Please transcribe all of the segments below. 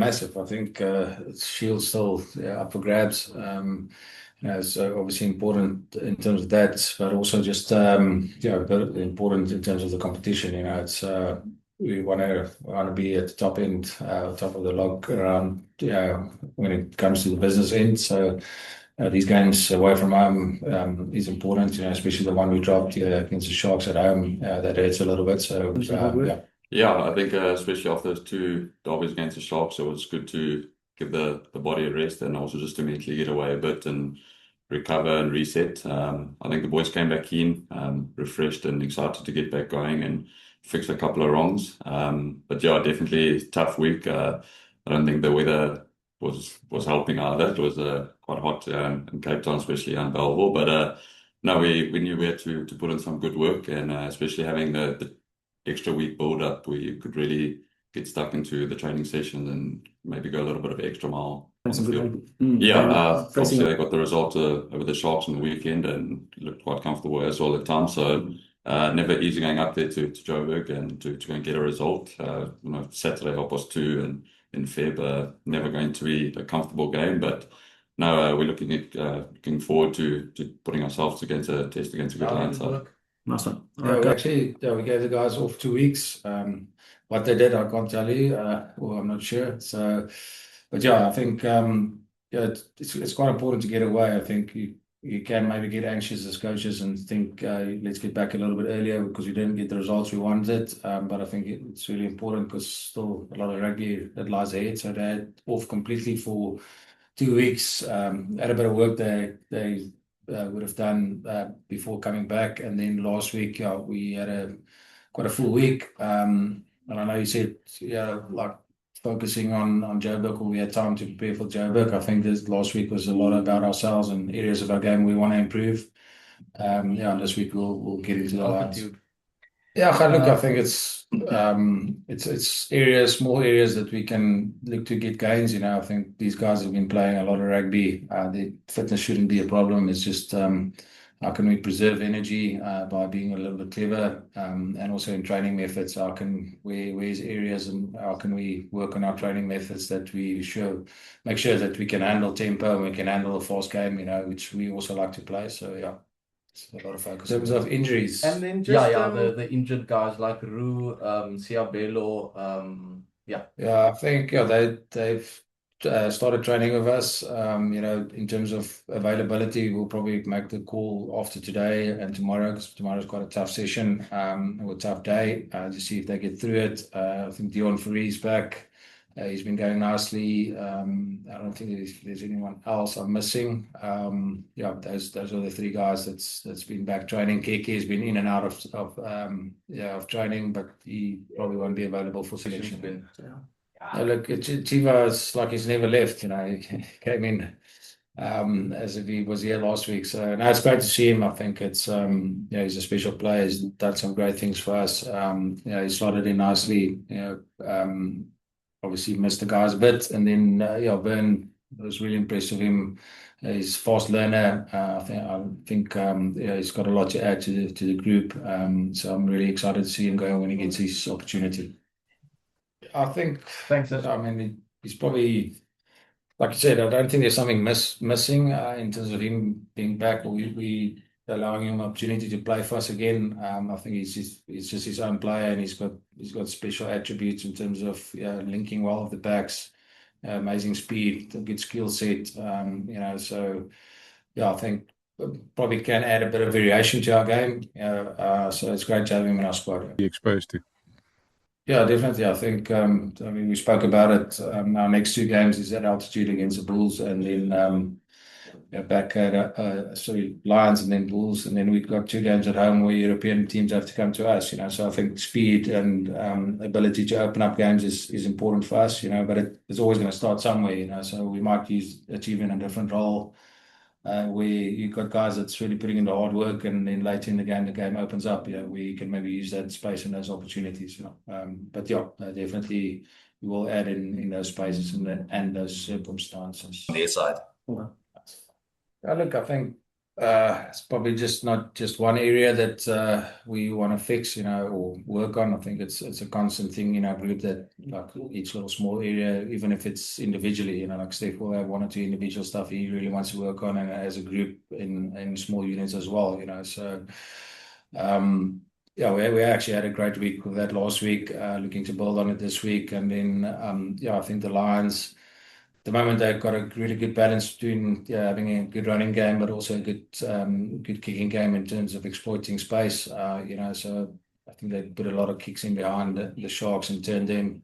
Massive. I think it's Shield's still up for grabs. It's obviously important in terms of that, but also just very important in terms of the competition. It's we want to be at the top end, top of the log around when it comes to the business end. So these games away from home is important. Especially the one we dropped against the Sharks at home. That hurts a little bit. So yeah. Yeah, I think especially after those two derbies against the Sharks, it was good to give the body a rest and also just to mentally get away a bit and recover and reset. I think the boys came back keen, refreshed and excited to get back going and fix a couple of wrongs. But yeah, definitely tough week. I don't think the weather was helping either. It was quite hot in Cape Town, especially in Belleville. But no, we knew we had to put in some good work, and especially having the extra week build up, we could really get stuck into the training sessions and maybe go a little bit of extra mile on the field. Obviously they got the result over the Sharks on the weekend and looked quite comfortable as well at times. So never easy going up there to Joburg and to go and get a result. Saturday 2:30 and in Feb, never going to be a comfortable game, but no, we're looking forward to putting ourselves against a test against a good line side. Nice one. We gave the guys off 2 weeks. What they did, I can't tell you, or I'm not sure. So, but yeah, I think it's quite important to get away. I think you can maybe get anxious as coaches and think let's get back a little bit earlier because we didn't get the results we wanted. But I think it's really important because still a lot of rugby that lies ahead. So they had off completely for 2 weeks. Had a bit of work they would have done before coming back, and then last week we had quite a full week. And I know you said like focusing on Joburg, we had time to prepare for Joburg. I think this last week was a lot about ourselves and areas of our game we want to improve. And this week we'll get into the lines. Yeah, look, I think it's small areas that we can look to get gains. I think these guys have been playing a lot of rugby. The fitness shouldn't be a problem. It's just how can we preserve energy by being a little bit clever, and also in training methods. Where's areas and how can we work on our training methods that we make sure that we can handle tempo and we can handle a fast game. Which we also like to play. So yeah. A lot of focus in terms of injuries. And then just the injured guys like Roo, Siabelo, I think they've started training with us. In terms of availability, we'll probably make the call after today and tomorrow because tomorrow's quite a tough session, or a tough day to see if they get through it. I think Dion Ferree's back. He's been going nicely. I don't think there's anyone else I'm missing. Those are the three guys that's been back training. Keke has been in and out of training, but he probably won't be available for selection. Look, Chiva is like he's never left. He came in as if he was here last week. So now it's great to see him. I think it's he's a special player. He's done some great things for us. He slotted in nicely. Obviously missed the guys a bit, and then Bern was really impressed with him. He's a fast learner. I think he's got a lot to add to the group. So I'm really excited to see him go when he gets his opportunity. I think. Thanks. I mean, he's probably, like you said, I don't think there's something missing in terms of him being back, or we allowing him opportunity to play for us again. I think he's just his own player, and he's got special attributes in terms of linking well with the backs, amazing speed, a good skill set. So I think probably can add a bit of variation to our game. So it's great to have him in our squad. Be exposed to. Yeah, definitely. I think we spoke about it. Our next 2 games is at altitude against the Bulls, and then back at Lions and then Bulls, and then we've got 2 games at home where European teams have to come to us. So I think speed and ability to open up games is important for us. But it's always going to start somewhere. So we might achieve in a different role where you've got guys that's really putting in the hard work, and then later in the game opens up. We can maybe use that space and those opportunities. But definitely we will add in those spaces and those circumstances. On their side. Look, I think It's probably just not just one area that we want to fix, or work on. I think it's a constant thing in our group that like each little small area, even if it's individually, like Steph will have one or two individual stuff he really wants to work on, and as a group in small units as well. So yeah, we actually had a great week with that last week. Looking to build on it this week, and then yeah, I think the Lions. The moment they've got a really good balance between having a good running game, but also a good kicking game in terms of exploiting space. So I think they put a lot of kicks in behind the Sharks and turned them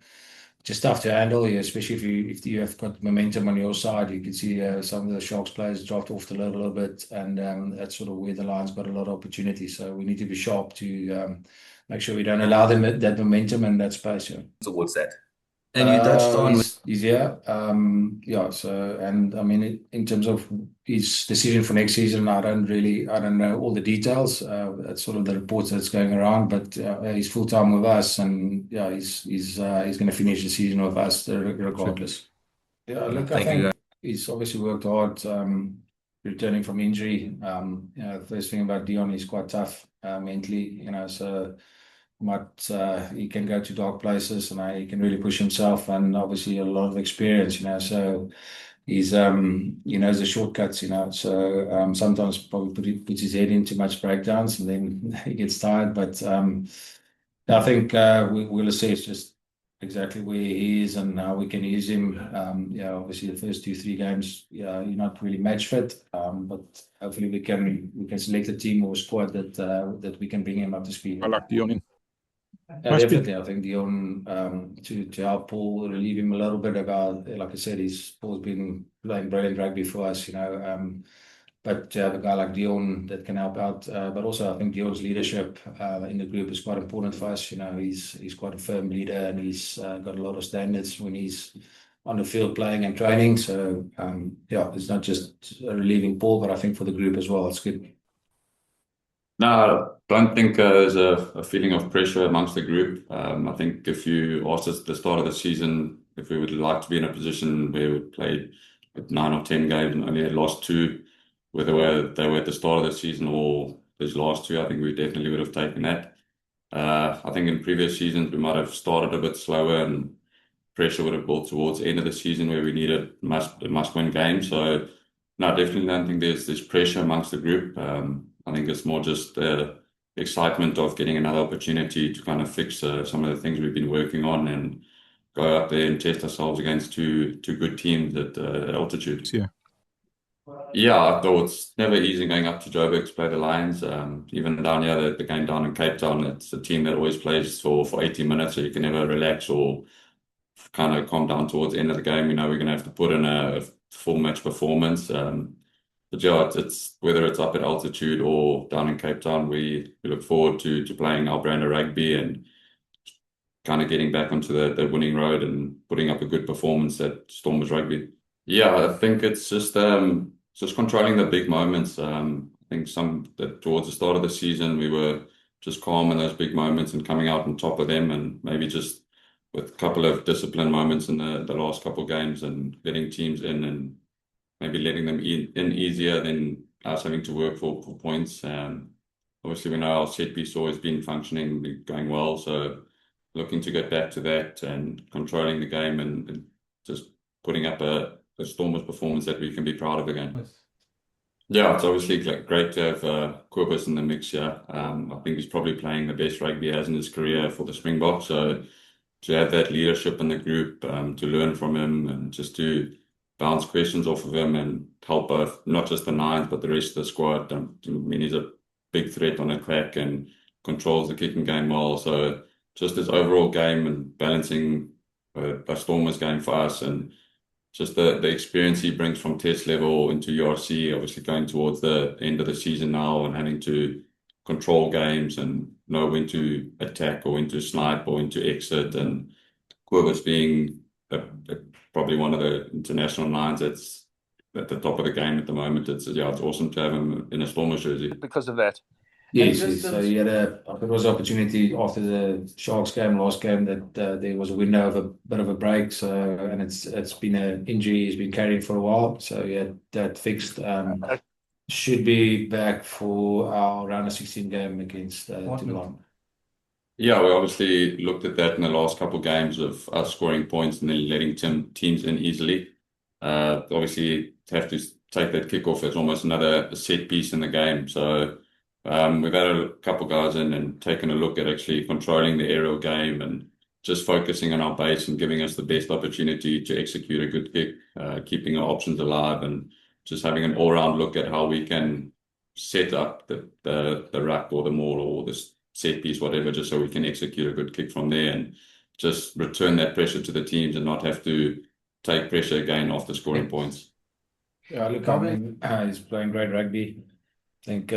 just tough to handle. Especially if you have got momentum on your side. You can see some of the Sharks players dropped off the load a little bit, and that's sort of where the Lions got a lot of opportunity. So we need to be sharp to make sure we don't allow them that momentum and that space. Yeah. Towards that. And you touched on he's here. Yeah. So, and I mean, in terms of his decision for next season, I don't know all the details. That's sort of the reports that's going around. But he's full time with us, and yeah, he's going to finish the season with us regardless. Yeah. Look, I think he's obviously worked hard. Returning from injury. The first thing about Dion, he's quite tough mentally. So. But he can go to dark places, and he can really push himself, and obviously a lot of experience, so he's he knows the shortcuts, so sometimes probably puts his head in too much breakdowns, and then he gets tired. But I think we'll assess just exactly where he is and how we can use him. Obviously the first 2-3 games, you're not really match fit, but hopefully we can select a team or squad that we can bring him up to speed. I like Dion in. Definitely, I think Dion to help Paul relieve him a little bit about, like I said, Paul's been playing brilliant rugby for us, but to have a guy like Dion that can help out, but also I think Dion's leadership in the group is quite important for us. He's quite a firm leader, and he's got a lot of standards when he's on the field playing and training. So it's not just relieving Paul, but I think for the group as well, it's good. No, I don't think there's a feeling of pressure amongst the group. I think if you asked us at the start of the season if we would like to be in a position where we played with 9 or 10 games and only had lost 2, whether they were at the start of the season or those last 2, I think we definitely would have taken that. I think in previous seasons we might have started a bit slower, and pressure would have built towards the end of the season where we needed must-win games. So no, definitely don't think there's pressure amongst the group. I think it's more just the excitement of getting another opportunity to kind of fix some of the things we've been working on and go out there and test ourselves against two good teams at altitude. Yeah, I thought it's never easy going up to Joburg to play the Lions. Even down here, the game down in Cape Town, it's a team that always plays for 80 minutes, so you can never relax or kind of calm down towards the end of the game. We're going to have to put in a full match performance. But yeah, it's whether it's up at altitude or down in Cape Town, we look forward to playing our brand of rugby and kind of getting back onto the winning road and putting up a good performance at Stormers Rugby. Yeah, I think it's just controlling the big moments. I think towards the start of the season we were just calm in those big moments and coming out on top of them, and maybe just with a couple of discipline moments in the last couple of games and letting teams in and maybe letting them in easier than us having to work for points. Obviously, we know our set piece always been functioning, going well. So looking to get back to that and controlling the game and just putting up a Stormers performance that we can be proud of again. Yeah, it's obviously great to have Kobus in the mix here. I think he's probably playing the best rugby he has in his career for the Springboks. So to have that leadership in the group, to learn from him and just to bounce questions off of him and help both, not just the Nines, but the rest of the squad. I mean, he's a big threat on attack and controls the kicking game well. So just his overall game and balancing a Stormers game for us, and just the experience he brings from test level into URC, obviously going towards the end of the season now and having to control games and know when to attack or when to snipe or when to exit. And Kobus being probably one of the international nines that's at the top of the game at the moment. It's awesome to have him in a Stormers jersey. Because of that. Yes. So he had there was opportunity after the Sharks game, last game, that there was a window of a bit of a break. So, and it's been an injury he's been carrying for a while. So he had that fixed. should be back for our round of 16 game against Toulon. Yeah, we obviously looked at that in the last couple of games of us scoring points and then letting teams in easily. Obviously, have to take that kickoff as almost another set piece in the game. So we've had a couple guys in and taken a look at actually controlling the aerial game and just focusing on our base and giving us the best opportunity to execute a good kick, keeping our options alive and just having an all-round look at how we can set up the ruck or the maul or the set piece, whatever, just so we can execute a good kick from there and just return that pressure to the teams and not have to take pressure again after scoring points. Yeah, look, I mean, he's playing great rugby. I think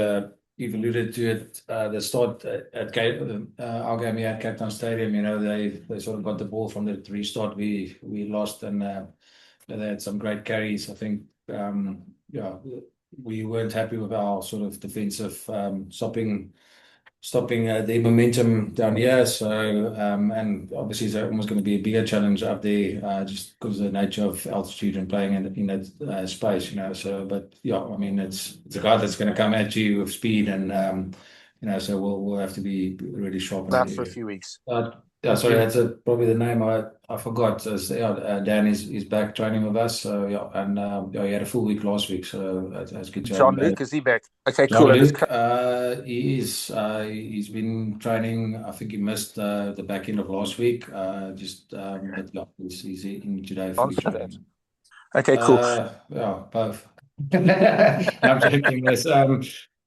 you've alluded to it. The start at our game here at Cape Town Stadium, they sort of got the ball from the restart. We lost, and they had some great carries. I think, we weren't happy with our sort of defensive stopping the momentum down here. So, and obviously it's almost going to be a bigger challenge up there, just because of the nature of altitude and playing in that space, So, but yeah, I mean, it's a guy that's going to come at you with speed, and so we'll have to be really sharp on that for a few weeks. Yeah, sorry, that's probably the name I forgot. So, Dan is back training with us. So yeah, and he had a full week last week, so that's good to have him back. Jean-Luc, is he back? Okay, John cool. Luke, he is. He's been training. I think he missed the back end of last week. But yeah, he's in today for training. Okay, cool. Yeah, both. I'm joking. Yes.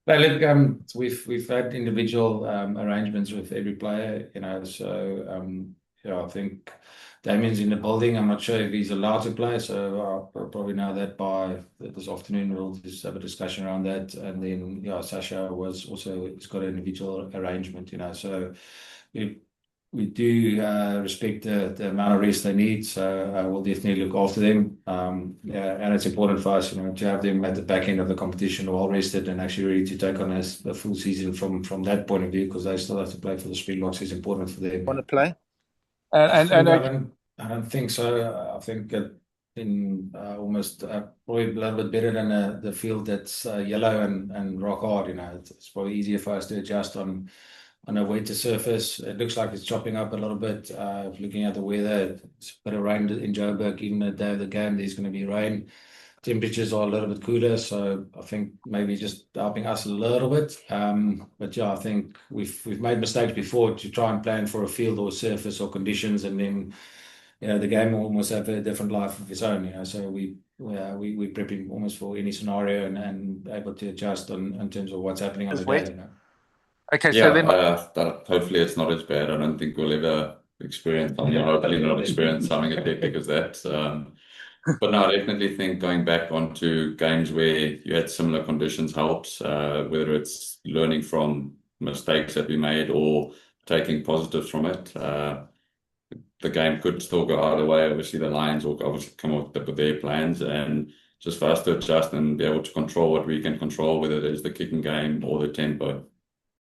But look, we've had individual arrangements with every player, So I think Damien's in the building. I'm not sure if he's allowed to play, so I'll probably know that by this afternoon. We'll just have a discussion around that, and then Sasha he's got an individual arrangement, So we do respect the amount of rest they need, so we'll definitely look after them. And it's important for us, to have them at the back end of the competition well rested and actually ready to take on a full season from that point of view, because they still have to play for the Springboks. Is important for them. Want to play? I don't think so. I think that in almost probably a little bit better than the field that's yellow and rock hard. It's probably easier for us to adjust on a wetter surface. It looks like it's chopping up a little bit. Looking at the weather, it's a bit of rain in Joburg. Even the day of the game, there's going to be rain. Temperatures are a little bit cooler, so I think maybe just helping us a little bit. But yeah, I think we've made mistakes before to try and plan for a field or surface or conditions, and then the game will almost have a different life of its own. So we prepping almost for any scenario and able to adjust in terms of what's happening on the day. Okay, yeah, so then hopefully it's not as bad. I don't think we'll ever experience something. Hopefully not experience something as hectic as that. But no, I definitely think going back onto games where you had similar conditions helps, whether it's learning from mistakes that we made or taking positives from it. The game could still go either way. Obviously, the Lions will obviously come up with their plans, and just for us to adjust and be able to control what we can control, whether it is the kicking game or the tempo.